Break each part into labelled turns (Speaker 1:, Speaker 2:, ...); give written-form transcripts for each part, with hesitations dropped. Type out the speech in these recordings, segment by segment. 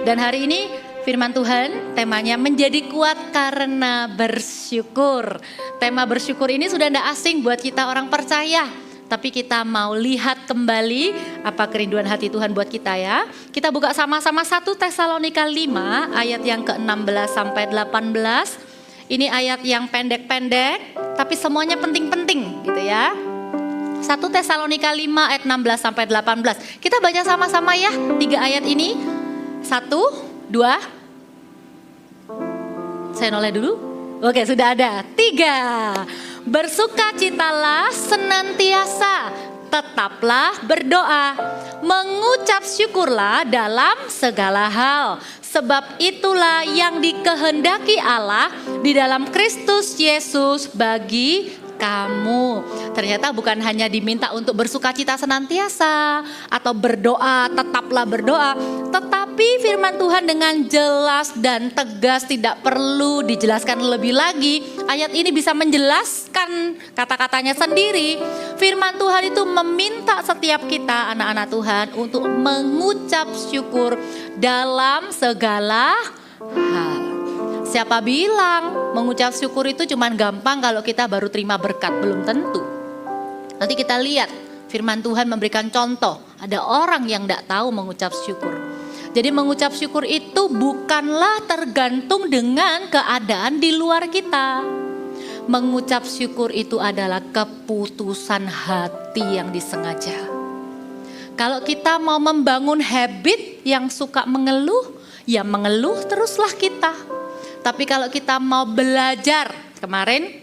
Speaker 1: Dan hari ini firman Tuhan temanya menjadi kuat karena bersyukur. Tema bersyukur ini sudah tidak asing buat kita orang percaya. Tapi kita mau lihat kembali apa kerinduan hati Tuhan buat kita ya. Kita buka sama-sama 1 Tesalonika 5 ayat yang ke-16 sampai 18. Ini ayat yang pendek-pendek tapi semuanya penting-penting gitu ya. 1 Tesalonika 5 ayat 16 sampai 18. Kita baca sama-sama ya 3 ayat ini. 1, 2. Saya noleh dulu. Oke, sudah ada. 3. Bersukacitalah senantiasa, tetaplah berdoa, mengucap syukurlah dalam segala hal. Sebab itulah yang dikehendaki Allah di dalam Kristus Yesus bagi kamu. Ternyata bukan hanya diminta untuk bersukacita senantiasa atau berdoa, tetaplah berdoa. Tetapi firman Tuhan dengan jelas dan tegas, tidak perlu dijelaskan lebih lagi. Ayat ini bisa menjelaskan kata-katanya sendiri. Firman Tuhan itu meminta setiap kita anak-anak Tuhan untuk mengucap syukur dalam segala hal. Siapa bilang mengucap syukur itu cuma gampang kalau kita baru terima berkat? Belum tentu. Nanti kita lihat firman Tuhan memberikan contoh. Ada orang yang tidak tahu mengucap syukur. Jadi mengucap syukur itu bukanlah tergantung dengan keadaan di luar kita. Mengucap syukur itu adalah keputusan hati yang disengaja. Kalau kita mau membangun habit yang suka mengeluh, ya mengeluh teruslah kita. Tapi kalau kita mau belajar, kemarin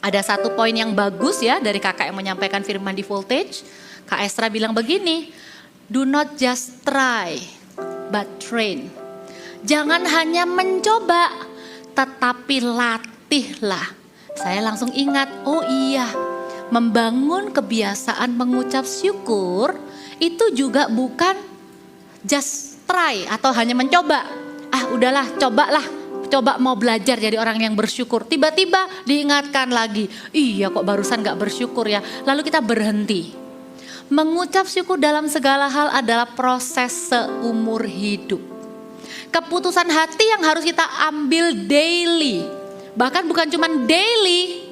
Speaker 1: ada satu poin yang bagus ya dari kakak yang menyampaikan firman di Voltage. Kak Estra bilang begini, do not just try but train. Jangan hanya mencoba, tetapi latihlah. Saya langsung ingat, oh iya, membangun kebiasaan mengucap syukur itu juga bukan just try atau hanya mencoba. Udahlah, cobalah. Coba mau belajar jadi orang yang bersyukur. Tiba-tiba diingatkan lagi. Iya kok barusan gak bersyukur ya. Lalu kita berhenti. Mengucap syukur dalam segala hal adalah proses seumur hidup. Keputusan hati yang harus kita ambil daily. Bahkan bukan cuma daily.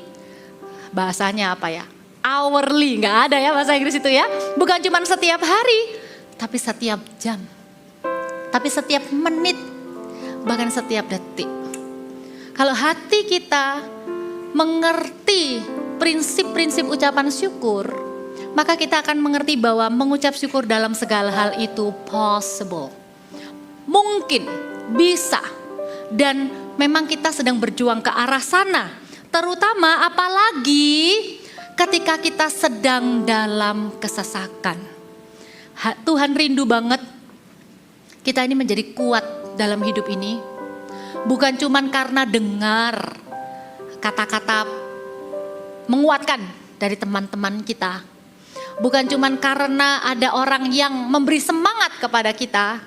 Speaker 1: Bahasanya apa ya? Hourly. Gak ada ya bahasa Inggris itu ya. Bukan cuma setiap hari. Tapi setiap jam. Tapi setiap menit. Bahkan setiap detik. Kalau hati kita mengerti prinsip-prinsip ucapan syukur, maka kita akan mengerti bahwa mengucap syukur dalam segala hal itu possible. Mungkin, bisa. Dan memang kita sedang berjuang ke arah sana. Terutama apalagi ketika kita sedang dalam kesesakan. Tuhan rindu banget kita ini menjadi kuat dalam hidup ini. Bukan cuman karena dengar kata-kata menguatkan dari teman-teman kita. Bukan cuman karena ada orang yang memberi semangat kepada kita.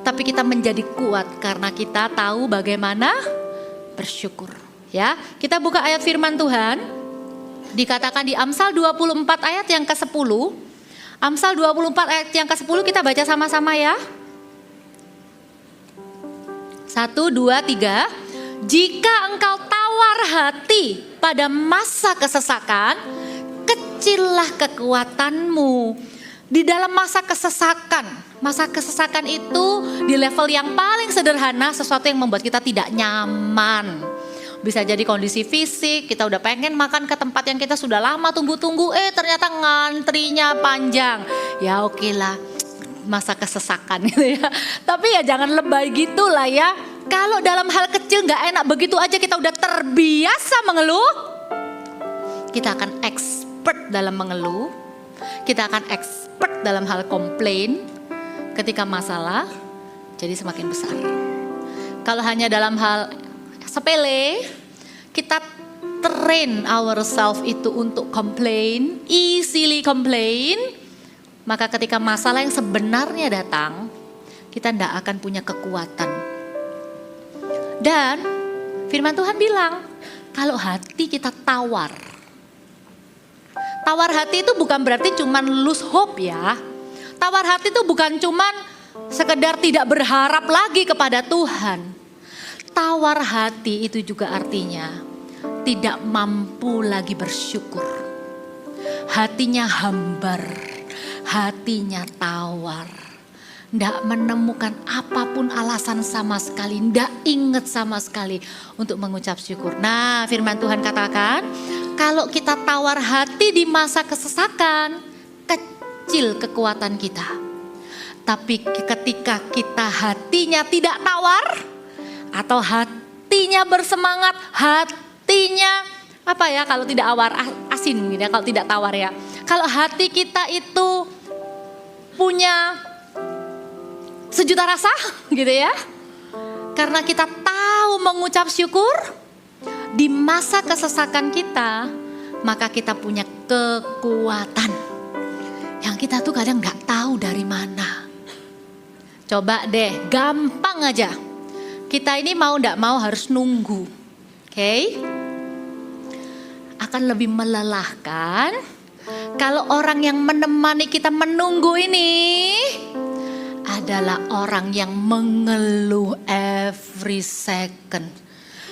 Speaker 1: Tapi kita menjadi kuat karena kita tahu bagaimana bersyukur. Ya, kita buka ayat firman Tuhan. Dikatakan di Amsal 24 ayat yang ke-10. Amsal 24 ayat yang ke-10 kita baca sama-sama ya. 1, 2, 3. Jika engkau tawar hati pada masa kesesakan, kecillah kekuatanmu. Di dalam masa kesesakan itu di level yang paling sederhana, sesuatu yang membuat kita tidak nyaman. Bisa jadi kondisi fisik, kita udah pengen makan ke tempat yang kita sudah lama tunggu-tunggu, ternyata ngantrinya panjang. Ya oke lah. Masa kesesakan gitu ya. Tapi ya jangan lebay gitu lah ya. Kalau dalam hal kecil gak enak begitu aja kita udah terbiasa mengeluh. Kita akan expert dalam mengeluh. Kita akan expert dalam hal komplain. Ketika masalah jadi semakin besar. Kalau hanya dalam hal sepele, kita train ourselves itu untuk complain, easily complain. Maka ketika masalah yang sebenarnya datang, kita tidak akan punya kekuatan. Dan firman Tuhan bilang, kalau hati kita tawar Tawar hati itu bukan berarti cuman lose hope ya. Tawar hati itu bukan cuman sekedar tidak berharap lagi kepada Tuhan. Tawar hati itu juga artinya tidak mampu lagi bersyukur. Hatinya hambar, hatinya tawar. Tidak menemukan apapun alasan sama sekali, tidak ingat sama sekali untuk mengucap syukur. Nah, firman Tuhan katakan, kalau kita tawar hati di masa kesesakan, kecil kekuatan kita. Tapi ketika kita hatinya tidak tawar, atau hatinya bersemangat, hatinya apa ya, kalau tidak awar asin gitu ya, kalau tidak tawar ya. Kalau hati kita itu punya sejuta rasa gitu ya. Karena kita tahu mengucap syukur di masa kesesakan kita, maka kita punya kekuatan yang kita tuh kadang gak tahu dari mana. Coba deh, gampang aja. Kita ini mau gak mau harus nunggu. Oke? Akan lebih melelahkan kalau orang yang menemani kita menunggu ini adalah orang yang mengeluh every second.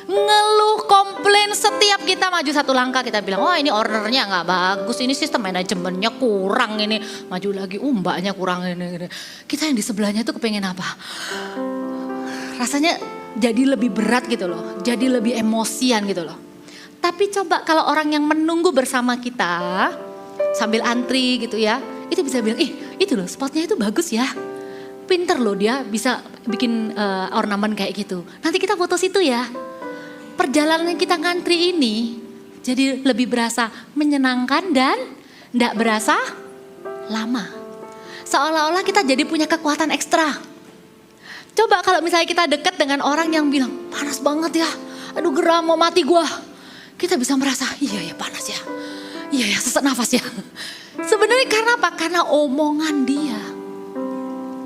Speaker 1: Ngeluh, komplain setiap kita maju satu langkah kita bilang, wah ini ordernya gak bagus, ini sistem manajemennya kurang, ini maju lagi mbaknya kurang ini. Kita yang di sebelahnya tuh kepengen apa? Rasanya jadi lebih berat gitu loh, jadi lebih emosian gitu loh. Tapi coba kalau orang yang menunggu bersama kita sambil antri gitu ya, itu bisa bilang, itu loh spotnya itu bagus ya. Pinter loh dia bisa bikin ornamen kayak gitu. Nanti kita foto situ ya. Perjalanan kita ngantri ini jadi lebih berasa menyenangkan dan tidak berasa lama. Seolah-olah kita jadi punya kekuatan ekstra. Coba kalau misalnya kita dekat dengan orang yang bilang panas banget ya. Aduh geram mau mati gua. Kita bisa merasa iya ya panas ya. Iya ya sesak nafas ya. Sebenarnya karena apa? Karena omongan dia.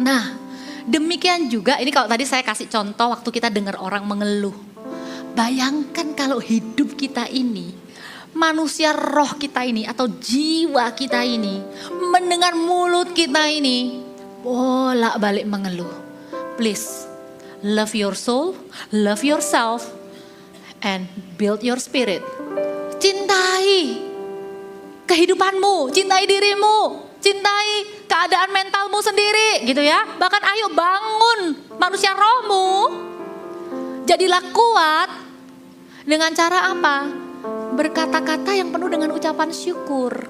Speaker 1: Nah, demikian juga ini kalau tadi saya kasih contoh waktu kita dengar orang mengeluh. Bayangkan kalau hidup kita ini, manusia roh kita ini atau jiwa kita ini, mendengar mulut kita ini, bolak-balik mengeluh. Please, love your soul, love yourself, and build your spirit. Cintai kehidupanmu, cintai dirimu. Cintai keadaan mentalmu sendiri gitu ya. Bahkan ayo bangun manusia rohmu. Jadilah kuat dengan cara apa? Berkata-kata yang penuh dengan ucapan syukur.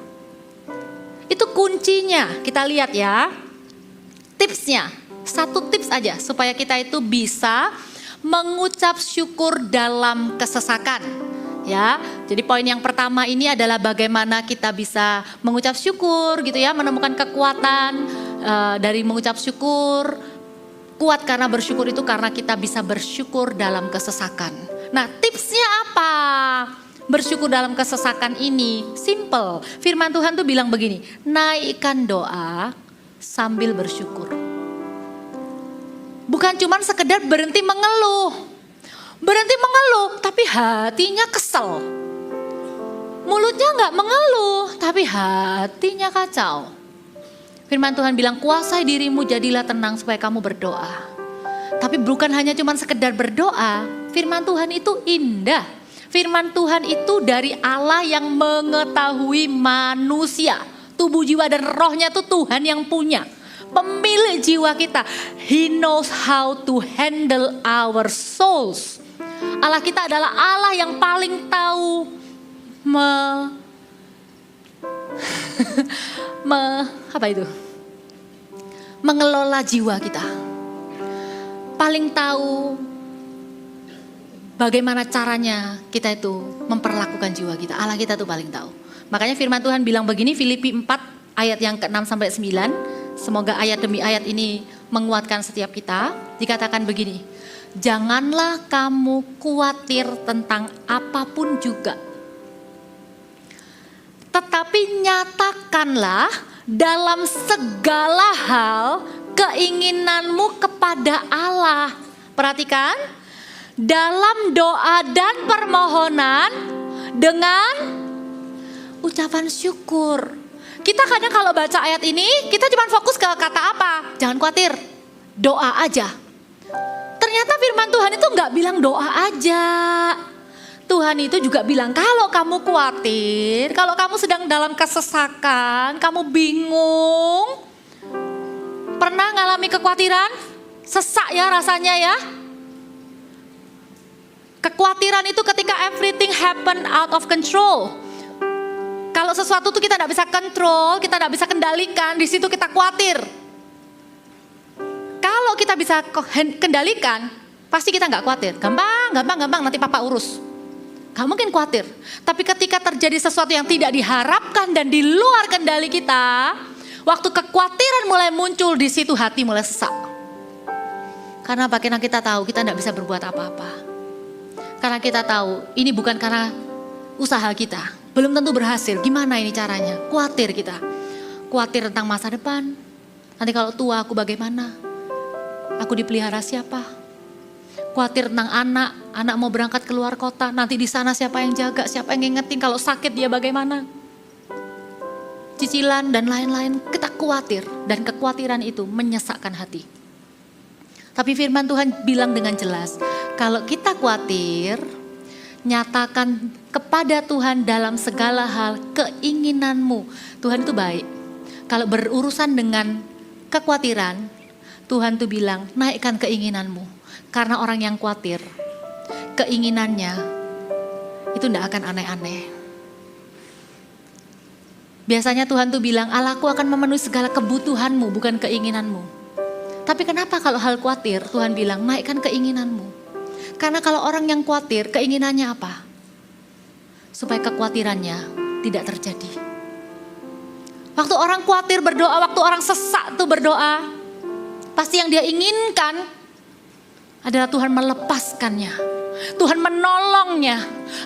Speaker 1: Itu kuncinya, kita lihat ya. Tipsnya, satu tips aja supaya kita itu bisa mengucap syukur dalam kesesakan. Ya, jadi poin yang pertama ini adalah bagaimana kita bisa mengucap syukur gitu ya, menemukan kekuatan dari mengucap syukur. Kuat karena bersyukur itu karena kita bisa bersyukur dalam kesesakan. Nah, tipsnya apa? Bersyukur dalam kesesakan ini simple. Firman Tuhan tuh bilang begini, naikkan doa sambil bersyukur. Bukan cuman sekedar berhenti mengeluh. Berhenti mengeluh, tapi hatinya kesel. Mulutnya gak mengeluh, tapi hatinya kacau. Firman Tuhan bilang, kuasai dirimu jadilah tenang supaya kamu berdoa. Tapi bukan hanya cuma sekedar berdoa, firman Tuhan itu indah. Firman Tuhan itu dari Allah yang mengetahui manusia. Tubuh, jiwa, dan rohnya itu Tuhan yang punya. Pemilik jiwa kita. He knows how to handle our souls. Allah kita adalah Allah yang paling tahu mengelola jiwa kita. Paling tahu bagaimana caranya kita itu memperlakukan jiwa kita. Allah kita tuh paling tahu. Makanya firman Tuhan bilang begini, Filipi 4 ayat yang ke-6 sampai 9. Semoga ayat demi ayat ini menguatkan setiap kita. Dikatakan begini, janganlah kamu khawatir tentang apapun juga. Tetapi nyatakanlah dalam segala hal keinginanmu kepada Allah. Perhatikan, dalam doa dan permohonan dengan ucapan syukur. Kita kadang kalau baca ayat ini, kita cuma fokus ke kata apa? Jangan khawatir, doa aja. Ternyata firman Tuhan itu nggak bilang doa aja. Tuhan itu juga bilang kalau kamu khawatir, kalau kamu sedang dalam kesesakan, kamu bingung, pernah ngalami kekhawatiran? Sesak ya rasanya ya. Kekhawatiran itu ketika everything happen out of control. Kalau sesuatu tuh kita tidak bisa kontrol, kita tidak bisa kendalikan, di situ kita khawatir. Kalau kita bisa kendalikan, pasti kita nggak khawatir. Gampang, nanti papa urus. Gak mungkin khawatir. Tapi ketika terjadi sesuatu yang tidak diharapkan dan di luar kendali kita, waktu kekhawatiran mulai muncul, di situ hati mulai sesak. Karena karena kita tahu kita tidak bisa berbuat apa-apa. Karena kita tahu ini bukan karena usaha kita. Belum tentu berhasil, gimana ini caranya? Khawatir kita. Khawatir tentang masa depan. Nanti kalau tua aku bagaimana? Aku dipelihara siapa? Khawatir tentang anak mau berangkat keluar kota. Nanti di sana siapa yang jaga, siapa yang ngingetin, kalau sakit dia bagaimana? Cicilan dan lain-lain, kita khawatir. Dan kekhawatiran itu menyesakkan hati. Tapi firman Tuhan bilang dengan jelas, kalau kita khawatir, nyatakan kepada Tuhan dalam segala hal keinginanmu. Tuhan itu baik. Kalau berurusan dengan kekhawatiran, Tuhan itu bilang naikkan keinginanmu. Karena orang yang khawatir, keinginannya itu tidak akan aneh-aneh. Biasanya Tuhan tuh bilang, Allahku akan memenuhi segala kebutuhanmu, bukan keinginanmu. Tapi kenapa kalau hal khawatir, Tuhan bilang naikkan keinginanmu. Karena kalau orang yang khawatir, keinginannya apa? Supaya kekhawatirannya tidak terjadi. Waktu orang khawatir berdoa, waktu orang sesak tuh berdoa, pasti yang dia inginkan adalah Tuhan melepaskannya. Tuhan menolongnya,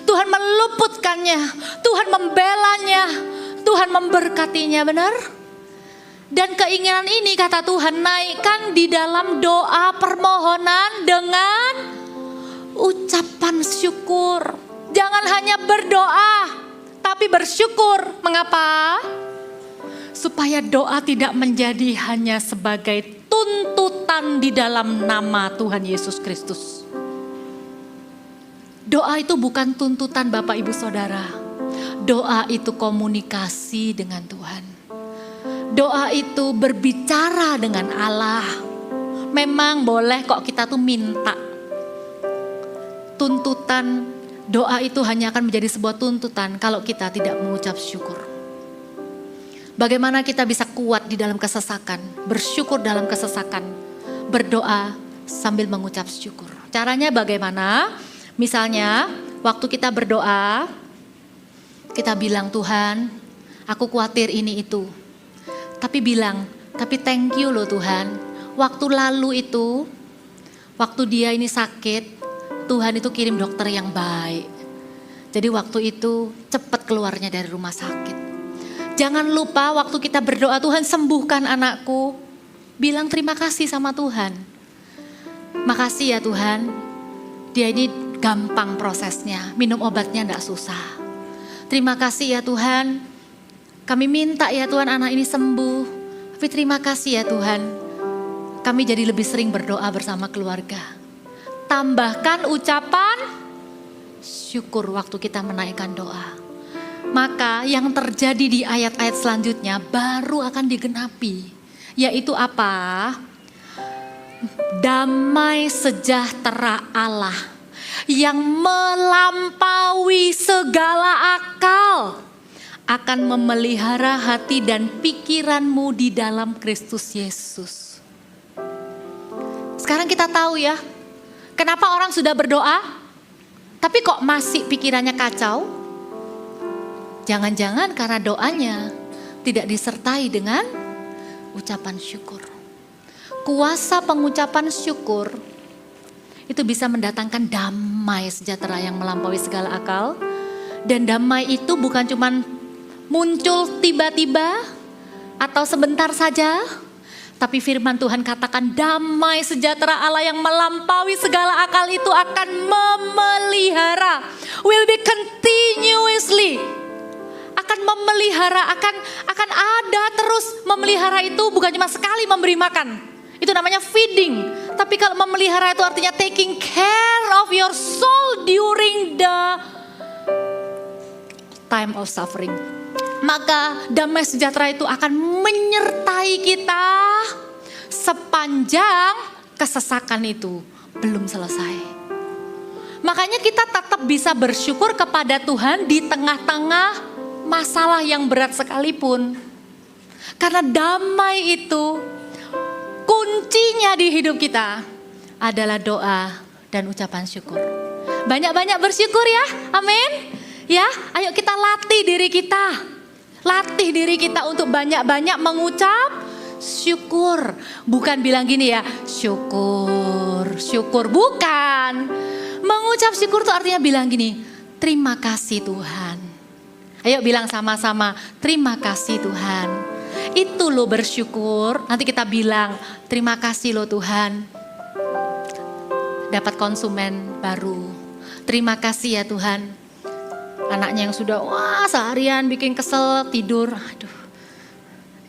Speaker 1: Tuhan meluputkannya, Tuhan membelanya, Tuhan memberkatinya, benar? Dan keinginan ini kata Tuhan naikkan di dalam doa permohonan dengan ucapan syukur. Jangan hanya berdoa, tapi bersyukur. Mengapa? Supaya doa tidak menjadi hanya sebagai tuntutan di dalam nama Tuhan Yesus Kristus. Doa itu bukan tuntutan Bapak Ibu Saudara. Doa itu komunikasi dengan Tuhan. Doa itu berbicara dengan Allah. Memang boleh kok kita tuh minta. Tuntutan doa itu hanya akan menjadi sebuah tuntutan kalau kita tidak mengucap syukur. Bagaimana kita bisa kuat di dalam kesesakan, bersyukur dalam kesesakan, berdoa sambil mengucap syukur. Caranya bagaimana? Misalnya waktu kita berdoa, kita bilang Tuhan, aku khawatir ini itu. Tapi bilang, tapi thank you loh Tuhan. Waktu lalu itu, waktu dia ini sakit, Tuhan itu kirim dokter yang baik. Jadi waktu itu cepat keluarnya dari rumah sakit. Jangan lupa waktu kita berdoa, Tuhan sembuhkan anakku. Bilang terima kasih sama Tuhan. Makasih ya Tuhan, dia ini gampang prosesnya, minum obatnya enggak susah. Terima kasih ya Tuhan. Kami minta ya Tuhan anak ini sembuh. Tapi terima kasih ya Tuhan. Kami jadi lebih sering berdoa bersama keluarga. Tambahkan ucapan syukur waktu kita menaikkan doa. Maka yang terjadi di ayat-ayat selanjutnya baru akan digenapi. Yaitu apa? Damai sejahtera Allah yang melampaui segala akal akan memelihara hati dan pikiranmu di dalam Kristus Yesus. Sekarang kita tahu ya, kenapa orang sudah berdoa, tapi kok masih pikirannya kacau? Jangan-jangan karena doanya tidak disertai dengan ucapan syukur. Kuasa pengucapan syukur itu bisa mendatangkan damai sejahtera yang melampaui segala akal. Dan damai itu bukan cuman muncul tiba-tiba atau sebentar saja. Tapi firman Tuhan katakan damai sejahtera Allah yang melampaui segala akal itu akan memelihara. Will be continuously. akan memelihara, akan ada terus memelihara itu bukan cuma sekali memberi makan. Itu namanya feeding. Tapi kalau memelihara itu artinya taking care of your soul during the time of suffering. Maka damai sejahtera itu akan menyertai kita sepanjang kesesakan itu belum selesai. Makanya kita tetap bisa bersyukur kepada Tuhan di tengah-tengah masalah yang berat sekalipun. Karena damai itu kuncinya di hidup kita adalah doa dan ucapan syukur. Banyak-banyak bersyukur ya, amin. Ya, ayo kita latih diri kita. Latih diri kita untuk banyak-banyak mengucap syukur. Bukan bilang gini ya, syukur, syukur. Bukan. Mengucap syukur itu artinya bilang gini, terima kasih Tuhan. Ayo bilang sama-sama, terima kasih Tuhan. Itu loh bersyukur. Nanti kita bilang, terima kasih loh Tuhan. Dapat konsumen baru. Terima kasih ya Tuhan. Anaknya yang sudah seharian bikin kesel, tidur. Aduh,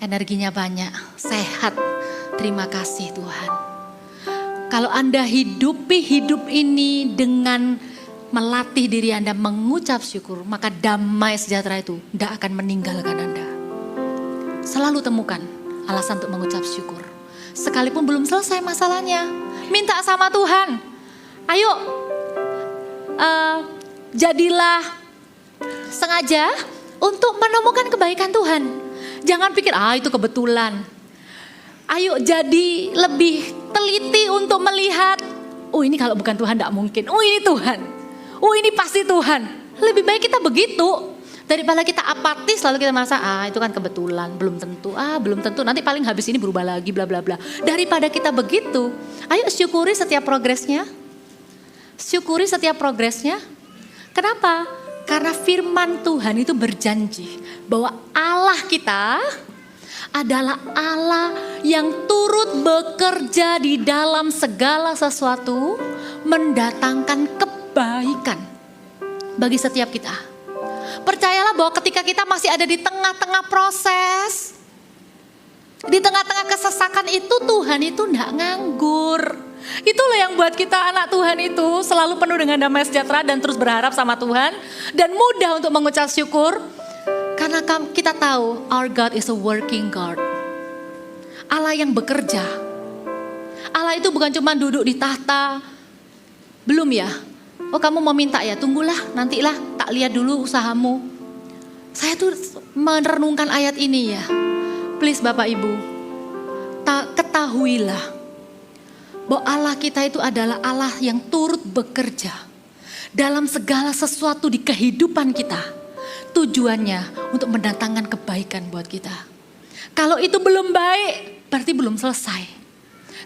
Speaker 1: energinya banyak, sehat. Terima kasih Tuhan. Kalau Anda hidupi hidup ini dengan melatih diri Anda mengucap syukur, maka damai sejahtera itu tidak akan meninggalkan Anda. Selalu temukan alasan untuk mengucap syukur. Sekalipun belum selesai masalahnya, minta sama Tuhan. Ayo, jadilah sengaja untuk menemukan kebaikan Tuhan. Jangan pikir, itu kebetulan. Ayo jadi lebih teliti untuk melihat, ini kalau bukan Tuhan tidak mungkin. Ini Tuhan. Ini pasti Tuhan. Lebih baik kita begitu. Daripada kita apatis lalu kita merasa, itu kan kebetulan, belum tentu, nanti paling habis ini berubah lagi, bla bla bla. Daripada kita begitu, ayo syukuri setiap progresnya. Syukuri setiap progresnya. Kenapa? Karena firman Tuhan itu berjanji bahwa Allah kita adalah Allah yang turut bekerja di dalam segala sesuatu, mendatangkan kebaikan bagi setiap kita. Percayalah bahwa ketika kita masih ada di tengah-tengah proses, di tengah-tengah kesesakan itu, Tuhan itu tidak nganggur. Itulah yang buat kita anak Tuhan itu selalu penuh dengan damai sejahtera dan terus berharap sama Tuhan. Dan mudah untuk mengucap syukur. Karena kita tahu our God is a working God. Allah yang bekerja. Allah itu bukan cuma duduk di tahta. Belum ya? Kamu mau minta ya? Tunggulah, nantilah, tak lihat dulu usahamu. Saya tuh merenungkan ayat ini ya. Please Bapak Ibu, ketahuilah bahwa Allah kita itu adalah Allah yang turut bekerja dalam segala sesuatu di kehidupan kita. Tujuannya untuk mendatangkan kebaikan buat kita. Kalau itu belum baik, berarti belum selesai.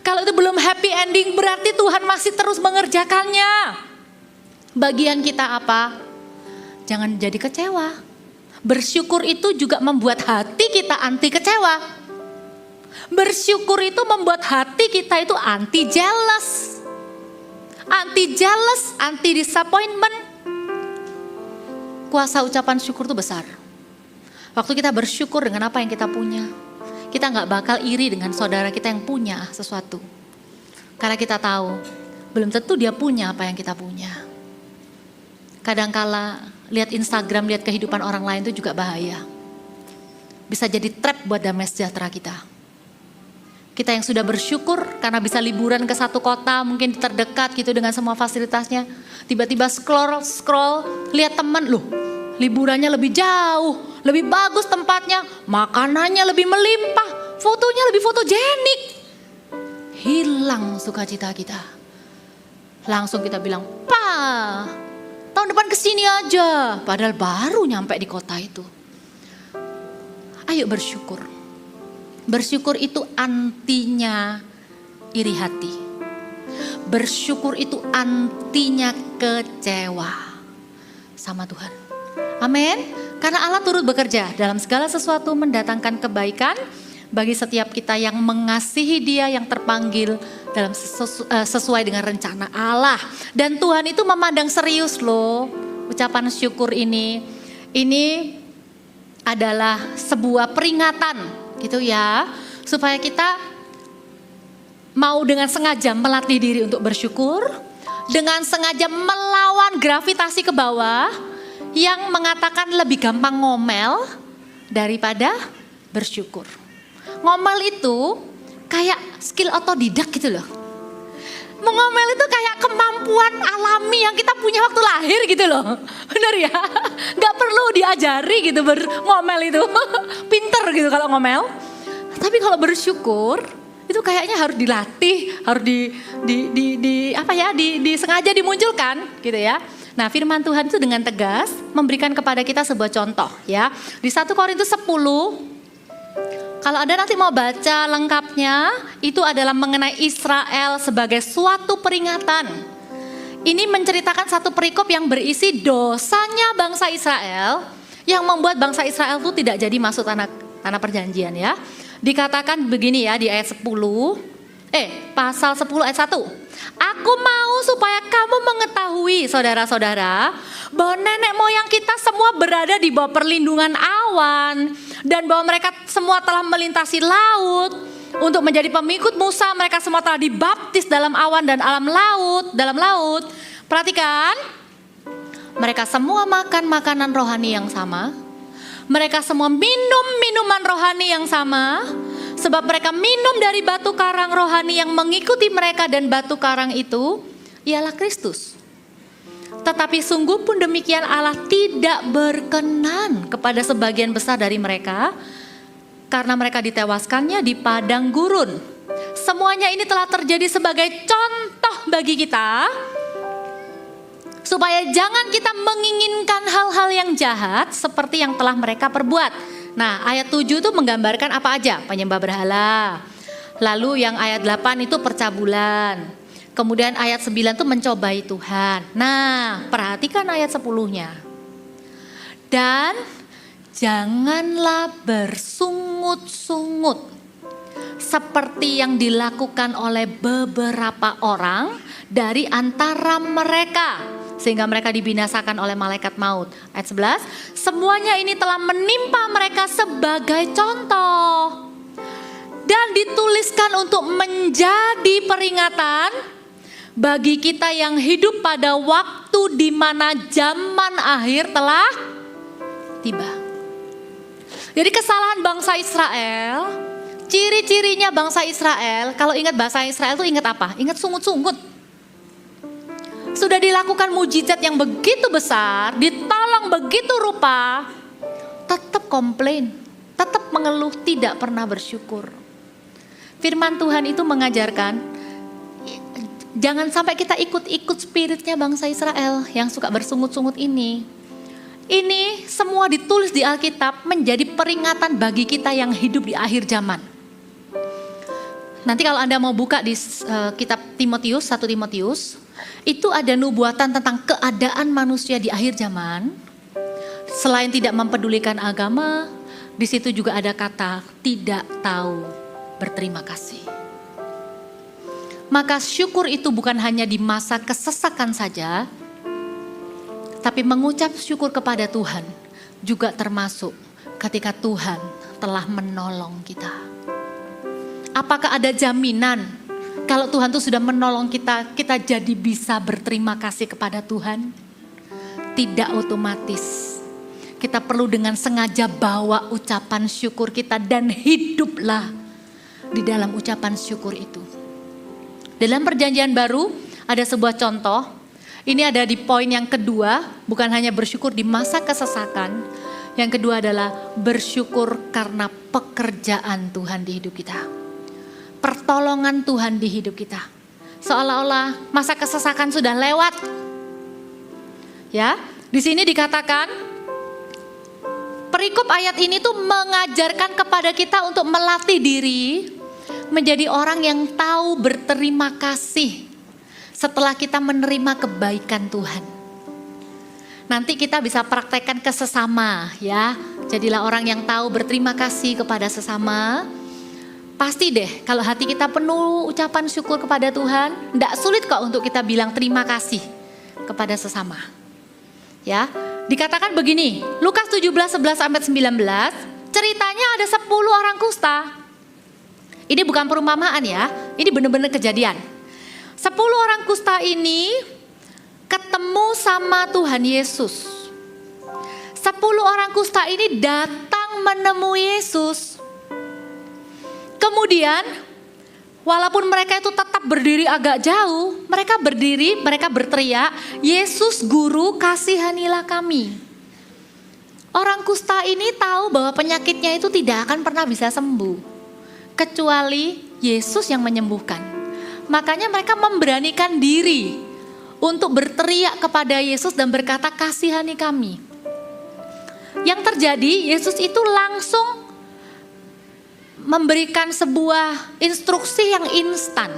Speaker 1: Kalau itu belum happy ending, berarti Tuhan masih terus mengerjakannya. Bagian kita apa? Jangan jadi kecewa. Bersyukur itu juga membuat hati kita anti kecewa. Bersyukur itu membuat hati kita itu anti jealous. Anti jealous, anti disappointment. Kuasa ucapan syukur itu besar. Waktu kita bersyukur dengan apa yang kita punya, kita gak bakal iri dengan saudara kita yang punya sesuatu. Karena kita tahu, belum tentu dia punya apa yang kita punya. Kadangkala lihat Instagram, lihat kehidupan orang lain itu juga bahaya. Bisa jadi trap buat damai sejahtera kita. Kita yang sudah bersyukur karena bisa liburan ke satu kota, mungkin terdekat gitu dengan semua fasilitasnya. Tiba-tiba scroll, lihat teman, loh liburannya lebih jauh, lebih bagus tempatnya, makanannya lebih melimpah, fotonya lebih fotogenik. Hilang sukacita kita. Langsung kita bilang, tahun depan kesini aja, padahal baru nyampe di kota itu. Ayo bersyukur. Bersyukur itu antinya iri hati. Bersyukur itu antinya kecewa sama Tuhan. Amin. Karena Allah turut bekerja dalam segala sesuatu mendatangkan kebaikan bagi setiap kita yang mengasihi Dia, yang terpanggil dalam sesuai dengan rencana Allah. Dan Tuhan itu memandang serius loh ucapan syukur ini. Ini adalah sebuah peringatan gitu ya, supaya kita mau dengan sengaja melatih diri untuk bersyukur, dengan sengaja melawan gravitasi ke bawah yang mengatakan lebih gampang ngomel daripada bersyukur. Ngomel itu kayak skill otodidak gitu loh. Mengomel itu kayak kemampuan alami yang kita punya waktu lahir gitu loh. Bener ya? Gak perlu diajari gitu ngomel itu. Pinter gitu kalau ngomel. Tapi kalau bersyukur itu kayaknya harus dilatih, harus disengaja dimunculkan gitu ya. Nah, firman Tuhan itu dengan tegas memberikan kepada kita sebuah contoh ya. Di 1 Korintus 10, kalau Anda nanti mau baca lengkapnya, itu adalah mengenai Israel sebagai suatu peringatan. Ini menceritakan satu perikop yang berisi dosanya bangsa Israel, yang membuat bangsa Israel itu tidak jadi masuk tanah perjanjian ya. Dikatakan begini ya di ayat 10, pasal 10 ayat 1. Aku mau supaya kamu mengetahui saudara-saudara, bahwa nenek moyang kita semua berada di bawah perlindungan awan, dan bahwa mereka semua telah melintasi laut untuk menjadi pengikut Musa. Mereka semua telah dibaptis dalam awan dan dalam laut. Perhatikan, mereka semua makan makanan rohani yang sama. Mereka semua minum minuman rohani yang sama. Sebab mereka minum dari batu karang rohani yang mengikuti mereka, dan batu karang itu ialah Kristus. Tetapi sungguh pun demikian, Allah tidak berkenan kepada sebagian besar dari mereka, karena mereka ditewaskannya di padang gurun. Semuanya ini telah terjadi sebagai contoh bagi kita, supaya jangan kita menginginkan hal-hal yang jahat seperti yang telah mereka perbuat. Nah, ayat 7 itu menggambarkan apa aja? Penyembah berhala. Lalu yang ayat 8 itu percabulan. Kemudian ayat 9 itu mencobai Tuhan. Nah, perhatikan ayat 10-nya. Dan janganlah bersungut-sungut seperti yang dilakukan oleh beberapa orang dari antara mereka, sehingga mereka dibinasakan oleh malaikat maut. Ayat 11, semuanya ini telah menimpa mereka sebagai contoh dan dituliskan untuk menjadi peringatan bagi kita yang hidup pada waktu di mana zaman akhir telah tiba. Jadi kesalahan bangsa Israel, ciri-cirinya bangsa Israel, kalau ingat bahasa Israel itu ingat apa? Ingat sungut-sungut. Sudah dilakukan mujizat yang begitu besar, ditolong begitu rupa, tetap komplain, tetap mengeluh, tidak pernah bersyukur. Firman Tuhan itu mengajarkan, jangan sampai kita ikut-ikut spiritnya bangsa Israel yang suka bersungut-sungut ini. Ini semua ditulis di Alkitab menjadi peringatan bagi kita yang hidup di akhir zaman. Nanti kalau Anda mau buka di kitab Timotius, 1 Timotius, itu ada nubuatan tentang keadaan manusia di akhir zaman. Selain tidak mempedulikan agama, di situ juga ada kata tidak tahu berterima kasih. Maka syukur itu bukan hanya di masa kesesakan saja, tapi mengucap syukur kepada Tuhan juga termasuk ketika Tuhan telah menolong kita. Apakah ada jaminan kalau Tuhan tuh sudah menolong kita, kita jadi bisa berterima kasih kepada Tuhan? Tidak otomatis. Kita perlu dengan sengaja bawa ucapan syukur kita dan hiduplah di dalam ucapan syukur itu. Dalam perjanjian baru ada sebuah contoh. Ini ada di poin yang kedua, bukan hanya bersyukur di masa kesesakan. Yang kedua adalah bersyukur karena pekerjaan Tuhan di hidup kita. Pertolongan Tuhan di hidup kita. Seolah-olah masa kesesakan sudah lewat. Ya, di sini dikatakan perikop ayat ini tuh mengajarkan kepada kita untuk melatih diri menjadi orang yang tahu berterima kasih setelah kita menerima kebaikan Tuhan. Nanti kita bisa praktekkan ke sesama ya. Jadilah orang yang tahu berterima kasih kepada sesama. Pasti deh kalau hati kita penuh ucapan syukur kepada Tuhan, tidak sulit kok untuk kita bilang terima kasih kepada sesama. Ya, Dikatakan begini, Lukas 17:11-19, ceritanya ada 10 orang kusta. Ini bukan perumpamaan ya, ini benar-benar kejadian. 10 orang kusta ini ketemu sama Tuhan Yesus. 10 orang kusta ini datang menemui Yesus. Kemudian walaupun mereka itu tetap berdiri agak jauh, mereka berdiri, mereka berteriak, "Yesus Guru, kasihanilah kami." Orang kusta ini tahu bahwa penyakitnya itu tidak akan pernah bisa sembuh, kecuali Yesus yang menyembuhkan. Makanya mereka memberanikan diri untuk berteriak kepada Yesus dan berkata, "Kasihani kami." Yang terjadi, Yesus itu langsung memberikan sebuah instruksi yang instan.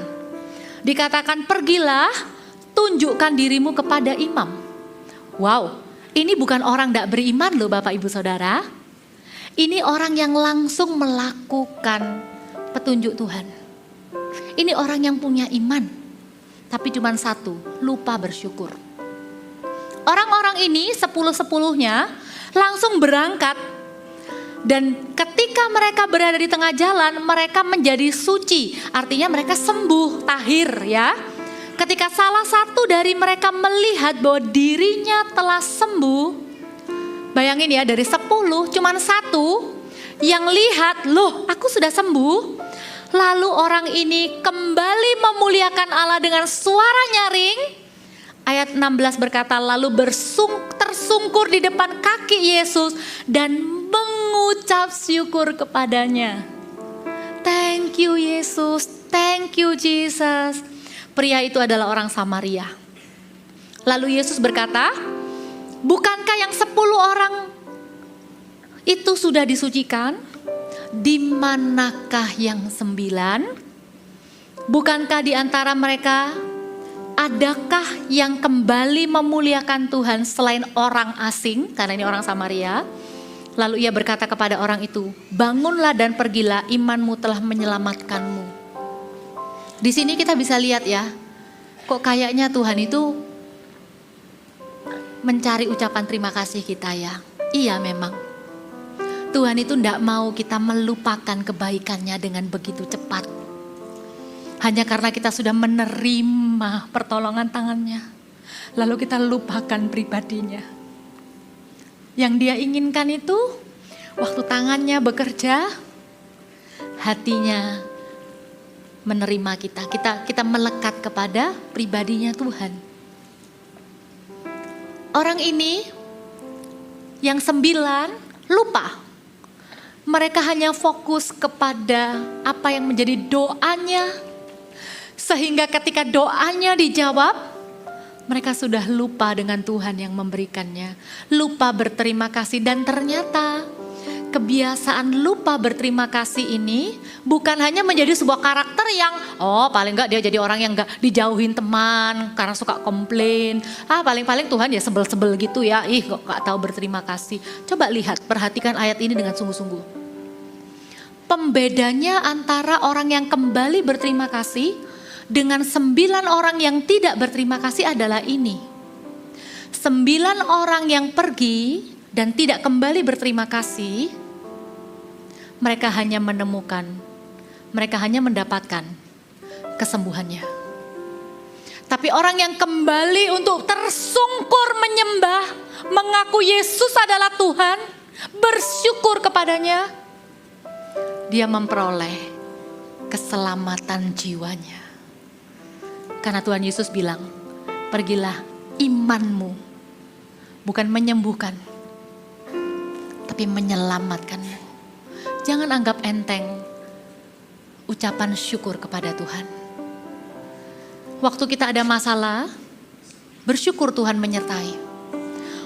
Speaker 1: Dikatakan, "Pergilah, tunjukkan dirimu kepada imam." Wow, ini bukan orang tidak beriman loh Bapak Ibu Saudara. Ini orang yang langsung melakukan petunjuk Tuhan. Ini orang yang punya iman, tapi cuma satu, lupa bersyukur. Orang-orang ini 10-10-nya langsung berangkat. Dan ketika mereka berada di tengah jalan, mereka menjadi suci. Artinya mereka sembuh, tahir ya. Ketika salah satu dari mereka melihat bahwa dirinya telah sembuh, bayangin ya, dari 10 cuma satu yang lihat, "Loh, aku sudah sembuh." Lalu orang ini kembali memuliakan Allah dengan suara nyaring. Ayat 16 berkata, lalu tersungkur di depan kaki Yesus dan mengucap syukur kepadanya. Thank you Yesus, thank you Jesus. Pria itu adalah orang Samaria. Lalu Yesus berkata, bukankah yang 10 orang itu sudah disucikan? Di manakah yang 9? Bukankah di antara mereka adakah yang kembali memuliakan Tuhan selain orang asing? Karena ini orang Samaria. Lalu ia berkata kepada orang itu, bangunlah dan pergilah, imanmu telah menyelamatkanmu. Di sini kita bisa lihat ya, kok kayaknya Tuhan itu mencari ucapan terima kasih kita ya. Iya memang. Tuhan itu tidak mau kita melupakan kebaikannya dengan begitu cepat. Hanya karena kita sudah menerima pertolongan tangannya. Lalu kita lupakan pribadinya. Yang dia inginkan itu waktu tangannya bekerja, hatinya menerima kita. Kita melekat kepada pribadinya Tuhan. Orang ini yang 9 lupa. Mereka hanya fokus kepada apa yang menjadi doanya. Sehingga ketika doanya dijawab, mereka sudah lupa dengan Tuhan yang memberikannya. Lupa berterima kasih, dan ternyata kebiasaan lupa berterima kasih ini bukan hanya menjadi sebuah karakter yang paling enggak dia jadi orang yang enggak dijauhin teman karena suka komplain. Paling-paling Tuhan ya sebel-sebel gitu ya. Kok enggak tahu berterima kasih. Coba lihat, perhatikan ayat ini dengan sungguh-sungguh. Pembedanya antara orang yang kembali berterima kasih dengan 9 orang yang tidak berterima kasih adalah ini. 9 orang yang pergi dan tidak kembali berterima kasih, mereka hanya mendapatkan kesembuhannya. Tapi orang yang kembali untuk tersungkur menyembah, mengaku Yesus adalah Tuhan, bersyukur kepadanya, dia memperoleh keselamatan jiwanya. Karena Tuhan Yesus bilang, pergilah, imanmu bukan menyembuhkan, tapi menyelamatkanmu. Jangan anggap enteng ucapan syukur kepada Tuhan. Waktu kita ada masalah, bersyukur Tuhan menyertai.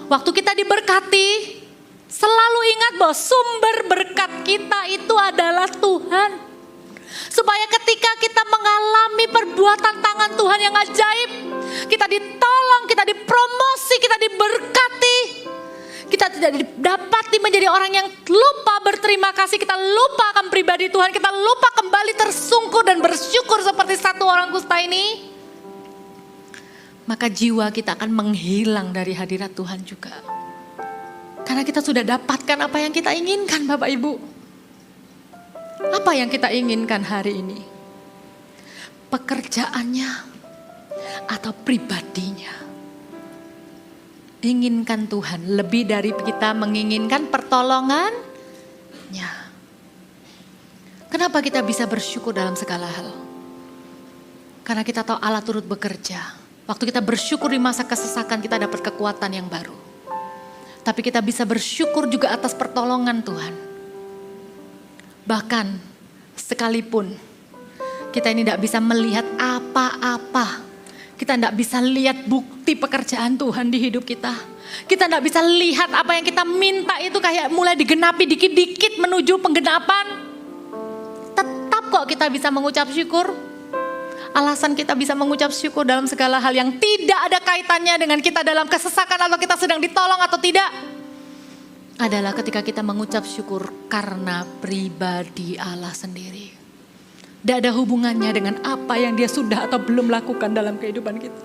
Speaker 1: Waktu kita diberkati, selalu ingat bahwa sumber berkat kita itu adalah Tuhan. Supaya ketika kita mengalami perbuatan tangan Tuhan yang ajaib, kita ditolong, kita dipromosi, kita diberkati. Kita tidak dapati menjadi orang yang lupa berterima kasih, kita lupa akan pribadi Tuhan, kita lupa kembali tersungkur dan bersyukur seperti satu orang kusta ini. Maka jiwa kita akan menghilang dari hadirat Tuhan juga. Karena kita sudah dapatkan apa yang kita inginkan, Bapak Ibu. Apa yang kita inginkan hari ini? Pekerjaannya atau pribadinya? Inginkan Tuhan lebih dari kita menginginkan pertolongannya. Kenapa kita bisa bersyukur dalam segala hal? Karena kita tahu Allah turut bekerja. Waktu kita bersyukur di masa kesesakan, kita dapat kekuatan yang baru. Tapi kita bisa bersyukur juga atas pertolongan Tuhan. Bahkan sekalipun kita ini tidak bisa melihat apa-apa. Kita tidak bisa lihat bukti pekerjaan Tuhan di hidup kita. Kita tidak bisa lihat apa yang kita minta itu kayak mulai digenapi dikit-dikit menuju penggenapan. Tetap kok kita bisa mengucap syukur. Alasan kita bisa mengucap syukur dalam segala hal yang tidak ada kaitannya dengan kita dalam kesesakan atau kita sedang ditolong atau tidak, adalah ketika kita mengucap syukur karena pribadi Allah sendiri. Tidak ada hubungannya dengan apa yang dia sudah atau belum lakukan dalam kehidupan kita.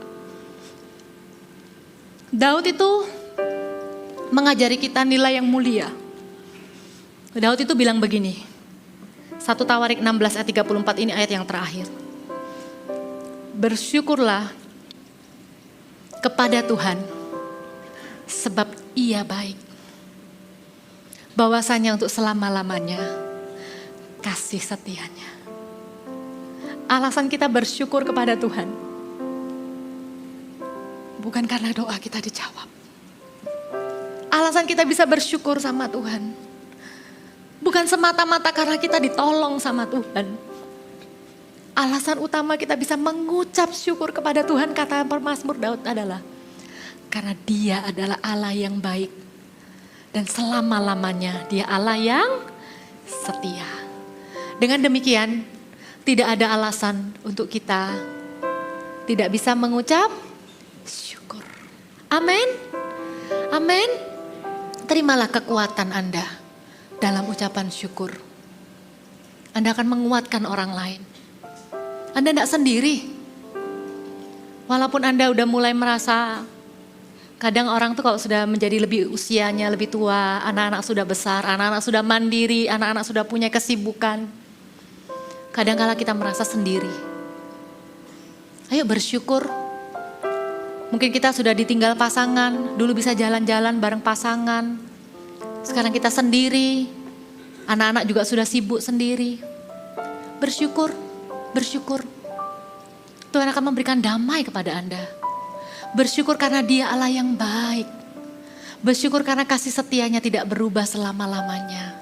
Speaker 1: Daud itu mengajari kita nilai yang mulia. Daud itu bilang begini, 1 Tawarik 16 ayat 34 ini ayat yang terakhir. Bersyukurlah kepada Tuhan sebab Ia baik. Bahwasanya untuk selama-lamanya kasih setianya. Alasan kita bersyukur kepada Tuhan bukan karena doa kita dijawab. Alasan kita bisa bersyukur sama Tuhan bukan semata-mata karena kita ditolong sama Tuhan. Alasan utama kita bisa mengucap syukur kepada Tuhan, kata pemazmur Daud, adalah karena Dia adalah Allah yang baik dan selama-lamanya Dia Allah yang setia. Dengan demikian, tidak ada alasan untuk kita tidak bisa mengucap syukur. Amin. Amin. Terimalah kekuatan Anda dalam ucapan syukur. Anda akan menguatkan orang lain. Anda tidak sendiri. Walaupun Anda udah mulai merasa, kadang orang tuh kalau sudah menjadi lebih usianya lebih tua, anak-anak sudah besar, anak-anak sudah mandiri, anak-anak sudah punya kesibukan. Kadang-kala kita merasa sendiri. Ayo bersyukur. Mungkin kita sudah ditinggal pasangan, dulu bisa jalan-jalan bareng pasangan. Sekarang kita sendiri, anak-anak juga sudah sibuk sendiri. Bersyukur. Bersyukur, Tuhan akan memberikan damai kepada Anda. Bersyukur karena Dia Allah yang baik. Bersyukur karena kasih setianya tidak berubah selama-lamanya.